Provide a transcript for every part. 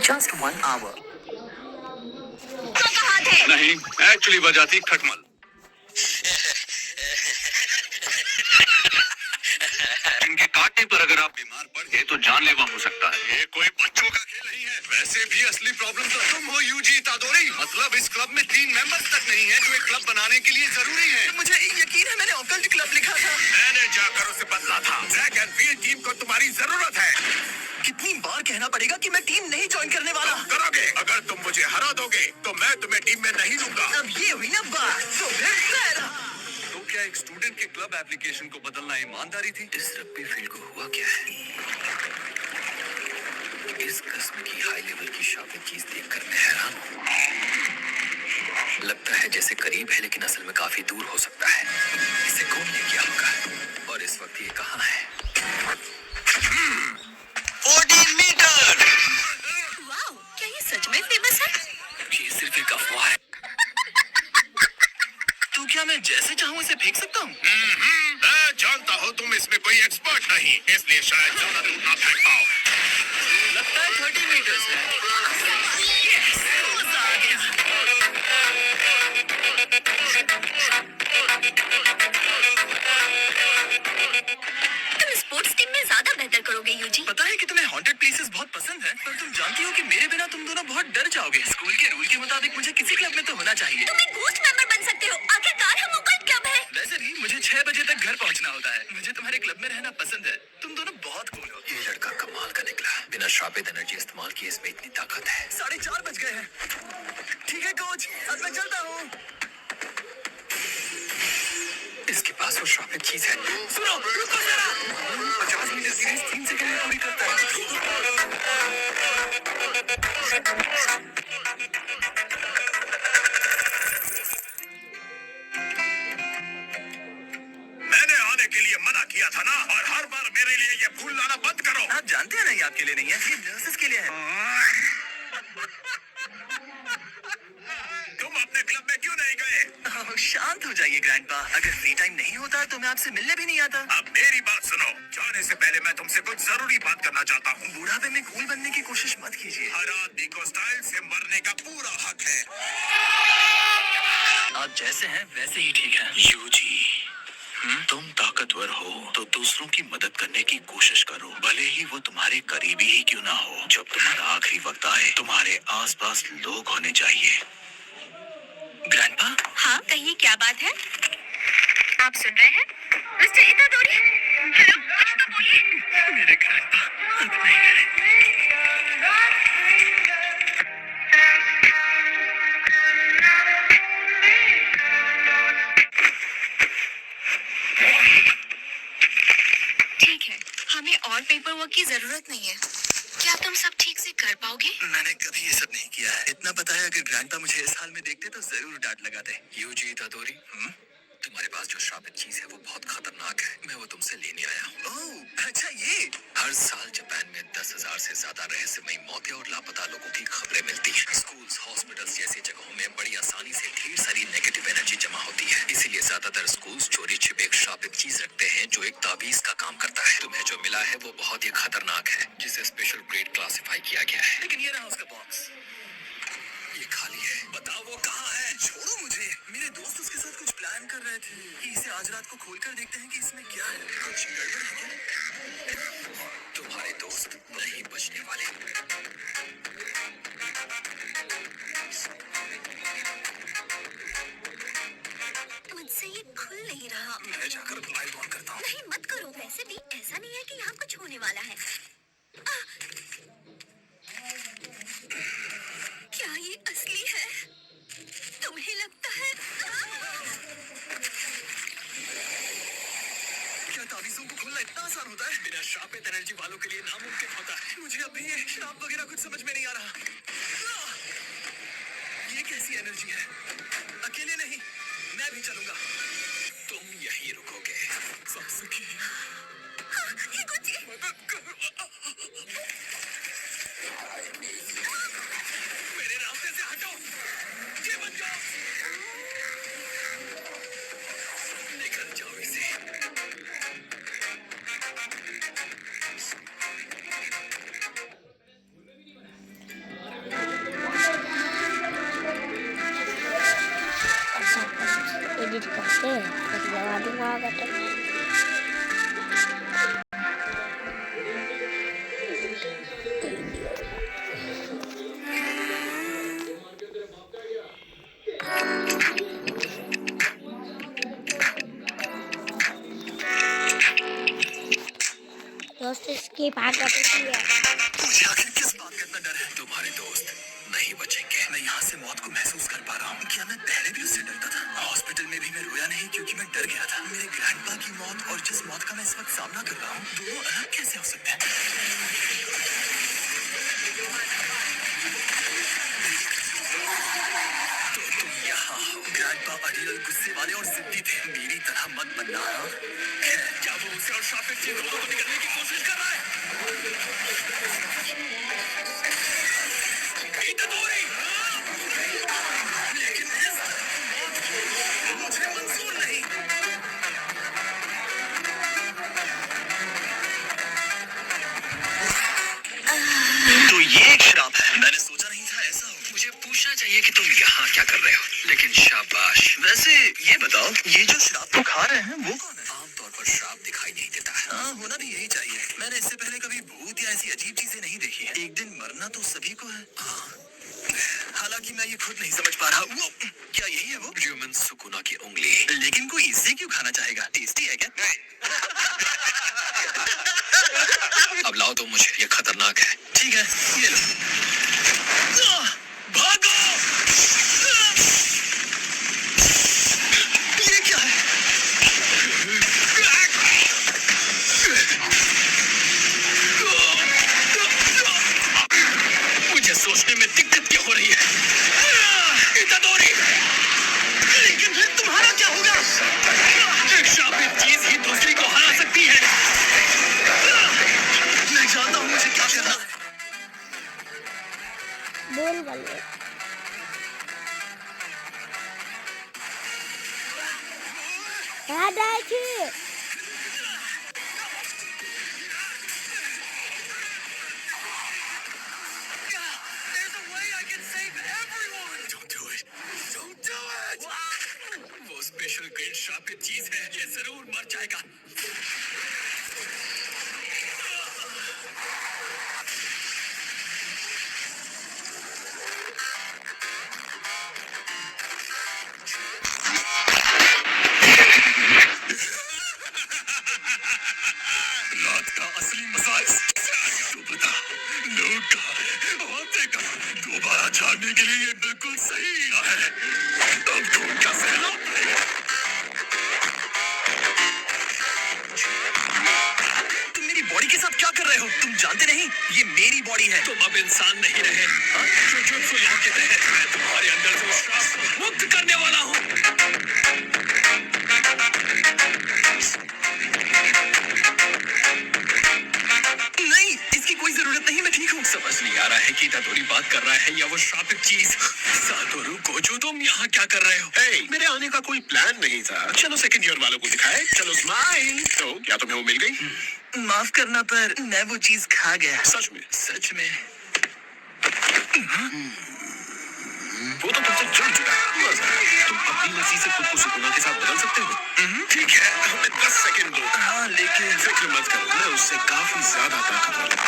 just 1 hour. तो कहाँ थे? नहीं, एक्चुअली बजाती खटमल। इनके काटने पर अगर आप बीमार पड़ गए तो जानलेवा हो सकता है। ये कोई बच्चों का खेल नहीं है। वैसे भी असली प्रॉब्लम तो तुम हो यूजी तादोरी। मतलब इस क्लब में 3 मेंबर्स तक नहीं है जो एक क्लब बनाने के लिए जरूरी है। मुझे यकीन है, मैंने ऑकल्ट क्लब लिखा था। मैंने जाकर उसे बदला था। ट्रैक एंड फील्ड टीम को तुम्हारी जरूरत है। कितनी बार कहना पड़ेगा कि मैं टीम नहीं ज्वाइन करने वाला। तुम करोगे। अगर तुम मुझे हरा दोगे तो मैं तुम्हें टीम में नहीं लूंगा। अब ये हुई ना बात, तो फिर मैं रहा। तो क्या एक स्टूडेंट के क्लब एप्लीकेशन को बदलना ईमानदारी थी? इस रब्बी फील्ड को हुआ क्या है? इस किस्म की हाई लेवल की शॉपिंग चीज देखकर मैं हैरान हूँ। लगता है जैसे करीब है लेकिन असल में काफी दूर हो सकता है। इसे कौन ले गया होगा? और इस वक्त ये कहाँ है? 14 मीटर। वाओ, क्या ये सच में फेमस है? ये सिर्फ एक अफवाह है। तो क्या मैं जैसे चाहूँ इसे फेंक सकता हूँ? मैं जानता हूँ तुम इसमें कोई एक्सपर्ट नहीं, इसलिए शायद ज्यादा दूर ना फेंक पाओ। लगता है 30 मीटर है। Yes, मजा आ गया। तुम स्पोर्ट्स टीम में ज्यादा बेहतर करोगे यूजी। पता है कि तुम्हें हॉन्टेड प्लेसेस बहुत पसंद है, पर तुम जानती हो कि मेरे बिना तुम दोनों बहुत डर जाओगे। स्कूल के रूल के मुताबिक मुझे किसी क्लब में तो होना चाहिए। तुम एक घोस्ट मेंबर बन सकते हो। आखिरकार हम ऑकल्ट क्लब है। वैसे भी मुझे 6 बजे तक घर पहुंचना होता है। मुझे तुम्हारे क्लब में रहना पसंद है। तुम दोनों बहुत कूल हो। ये लड़का कमाल का निकला। बिना श्रापित एनर्जी इस्तेमाल किए इसमें इतनी ताकत है। 4:30 बज गए हैं। ठीक है कोच, अब मैं चलता हूँ। इसके पास वो श्रापित चीज है। सुनो, रुको जरा। 50 मीटर की रेस 3 सेकंड में पूरी करता है। मैंने आने के लिए मना किया था ना, और हर बार मेरे लिए ये फूल लाना बंद करो। आप जानते हैं ना, ये आपके लिए नहीं है, ये नर्सेस के लिए है। तुम अपने क्लब में क्यों नहीं गए? ओह, शांत हो जाइए ग्रैंडपा। अगर फ्री टाइम नहीं होता तो मैं आपसे मिलने भी नहीं आता। अब मेरी बात सुनो। जाने से पहले मैं तुमसे कुछ जरूरी बात करना चाहता हूँ। बुढ़ापे में कूल बनने की कोशिश मत कीजिए। हर आदमी को स्टाइल से मरने का पूरा हक है। आप जैसे हैं वैसे ही ठीक है। यूजी, तुम ताकतवर हो तो दूसरों की मदद करने की कोशिश करो, भले ही वो तुम्हारे करीबी ही क्यों ना हो। जब तुम्हारा आखिरी वक्त आए, तुम्हारे आसपास लोग होने चाहिए। ग्रैंडपा, हाँ, कहिए क्या बात है? आप सुन रहे हैं? मिस्टर इतादोरी? हेलो, कुछ तो बोलिए। मेरे ग्रैंडपा अब नहीं रहे। ठीक है, हमें और पेपर वर्क की जरूरत नहीं है। क्या तुम सब ठीक से कर पाओगे? मैंने कभी ये सब नहीं किया है। इतना पता है, अगर ग्रैंडपा मुझे इस हाल में देखते तो जरूर डांट लगाते। यूजी तादोरी, तुम्हारे पास जो श्रापित चीज है वो बहुत खतरनाक है। मैं वो तुमसे लेने आया हूँ। ओह, अच्छा ये। हर साल जापान में 10,000 से ज्यादा रहस्यमयी मौतें और लापता लोगों की खबरें मिलती हैं। स्कूल्स, हॉस्पिटल्स जैसी जगहों में बड़ी आसानी से ढेर सारी नेगेटिव एनर्जी जमा होती है। इसीलिए ज्यादातर स्कूल्स चोरी छिपे एक श्रापित चीज रखते हैं जो एक ताबीज का काम करता है। तुम्हें जो मिला है वो बहुत ही खतरनाक है, जिसे स्पेशल ग्रेड क्लासिफाई किया गया है। लेकिन ये रहा उसका बॉक्स। ये खाली है। बताओ वो कहाँ है? छोड़ो मुझे। मेरे दोस्त उसके साथ कुछ प्लान कर रहे थे कि इसे आज रात को खोलकर देखते हैं कि इसमें क्या है। कुछ गड़बड़ है क्या? तुम्हारे दोस्त नहीं बचने वाले। मुझसे ये खुल नहीं रहा। मैं जाकर मोबाइल ऑन करता हूँ। नहीं, मत करो। वैसे भी ऐसा नहीं है कि यहाँ कुछ होने वाला है। क्या ये असली है? तुम्हें लगता है? क्या ताबीजों को खोलना इतना आसान होता है? बिना श्रापित एनर्जी वालों के लिए नामुमकिन होता है। मुझे अभी ये श्राप वगैरह कुछ समझ में नहीं आ रहा। ये कैसी एनर्जी है? अकेले नहीं, मैं भी चलूंगा। तुम यहीं रुकोगे। सासुकी, ये कुछ मदद करो। मेरे रास्ते से हटो। ये बच जाओ। निकल जाओ इसे। फिर जगा दूंगा अगर तक। दोस्त इसकी भाग बचती है। मुझे आखिर किस बात का इतना डर है? तुम्हारे दोस्त नहीं बचेंगे। मैं यहाँ से मौत को महसूस कर पा रहा हूँ। क्या मैं पहले भी उससे डरता था? हॉस्पिटल में भी मैं रोया नहीं क्योंकि मैं डर गया था। मेरे ग्रैंडपा की मौत और जिस मौत का मैं इस वक्त सामना कर रहा हूँ, दोनों अलग कैसे हो सकते हैं? तो तुम यहाँ हो। ग्रैंडपा अड़ियल, गुस्से वाले और जिद्दी थे। मेरी तरह मत बनना। क्या वो उसे और शापित जी दोनों को निकलने की कोशिश कर रहा है? इतादोरी! लेकिन इस मुझे मंजूर नहीं। तो ये एक श्राप है। मैंने सोचा नहीं था ऐसा हो। मुझे पूछना चाहिए कि तुम यहाँ क्या कर रहे हो, लेकिन शाबाश। वैसे ये बताओ, ये जो श्राप तुम खा रहे हैं वो कौन है? आमतौर पर श्राप दिखाई नहीं देता। हाँ, होना भी यही चाहिए। मैंने इससे पहले कभी भूत या ऐसी अजीब चीजें नहीं देखी। एक दिन मरना तो सभी को है। हालांकि मैं ये खुद नहीं समझ पा रहा। वो क्या यही है वो? ह्यूमन सुकुना की उंगली। लेकिन कोई इसे क्यों खाना चाहेगा? टेस्टी है क्या? अब लाओ तो मुझे, ये खतरनाक है। ठीक है, ये लो। भागो! ये क्या है? मुझे सोचने में दिक्कत क्यों हो रही है? इतादोरी! लेकिन फिर तुम्हारा क्या होगा? एक शापित चीज ही दूसरी को हरा सकती है। मैं जानता हूँ मुझे क्या करना है। बोल वाले There's a way I can save everyone. Don't do it. Don't do it. वो स्पेशल ग्रेड शापित चीज है। ये जरूर मर जाएगा। रात का असली मजा तो बता, लोग कहाँ हैं? होते कहाँ? दोबारा जानने के लिए ये बिल्कुल सही है। अब तो उनका सहना पड़ेगा। तुम मेरी बॉडी के साथ क्या कर रहे हो? तुम जानते नहीं ये मेरी बॉडी है। तुम अब इंसान नहीं रहे। जुजुत्सु लॉ के तहत मैं तुम्हारे अंदर से श्राप को मुक्त करने वाला हूँ। नहीं, इसकी कोई जरूरत नहीं। मैं ठीक हूँ। समझ नहीं आ रहा है कि इतादोरी बात कर रहा है या वो श्रापित चीज। सातोरु कोजो, तुम यहाँ क्या कर रहे हो? Hey, मेरे आने का कोई प्लान नहीं था। चलो सेकंड ईयर वालों को दिखाए। चलो स्माइल। तो क्या तुम्हें वो मिल गई? माफ करना, पर मैं वो चीज खा गया। सच में? सच में। वो तो तुमसे जुड़ चुका है। तुम अपनी मर्जी से खुद को सुकुना के साथ बदल सकते हो। ठीक है, हमें 10 सेकंड दो। हाँ, लेकिन फिक्र मत करो, मैं उससे काफी ज्यादा ताकतवर हूँ।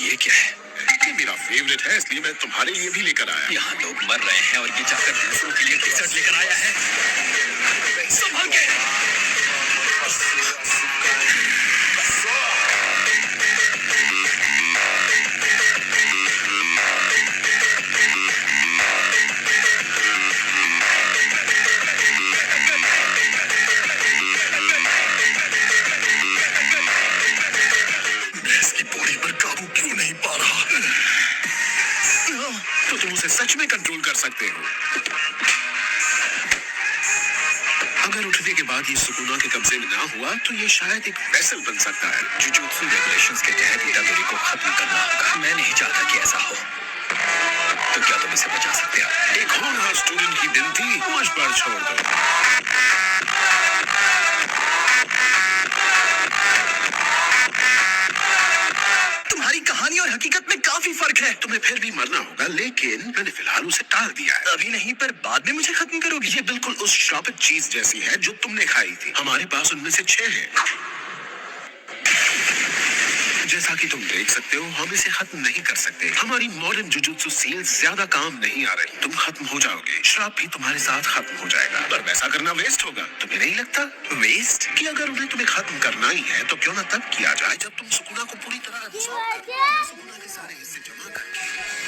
ये क्या है? ये मेरा फेवरेट है, इसलिए मैं तुम्हारे लिए भी लेकर आया। यहाँ लोग मर रहे हैं और ये जाकर दूसरों के लिए डेजर्ट लेकर आया है। संभल के। मैं इसकी बॉडी पर काबू क्यों नहीं पा रहा? तो तुम उसे सच में कंट्रोल कर सकते हो। अगर उठने के बाद ये सुकुना के कब्जे में ना हुआ तो ये शायद एक वेसल बन सकता है। जुजुत्सु रेगुलेशंस के तहत इतादोरी को खत्म करना होगा। मैं नहीं चाहता कि ऐसा हो। तो क्या तुम इसे बचा सकते हो? एक होनहार स्टूडेंट की विनती मुझ पर छोड़ दो। तुम्हारी कहानी और हकीकत में काफी फर्क है। तुम्हें फिर भी मरना होगा, लेकिन मैंने फिलहाल उसे टाल दिया है। अभी नहीं, पर बाद में मुझे खत्म करोगे? ये बिल्कुल उस श्रापित चीज जैसी है जो तुमने खाई थी। हमारे पास उनमें से 6 हैं। जैसा कि तुम देख सकते हो, हम इसे खत्म नहीं कर सकते। हमारी मॉडर्न जुजुत्सु सील ज्यादा काम नहीं आ रही। तुम खत्म हो जाओगे, श्राप भी तुम्हारे साथ खत्म हो जाएगा। पर वैसा करना वेस्ट होगा, तुम्हें नहीं लगता? वेस्ट? कि अगर उन्हें तुम्हें खत्म करना ही है तो क्यों ना तब किया जाए जब तुम सुकुना को पूरी तरह सुकुना के सारे हिस्से जमा करके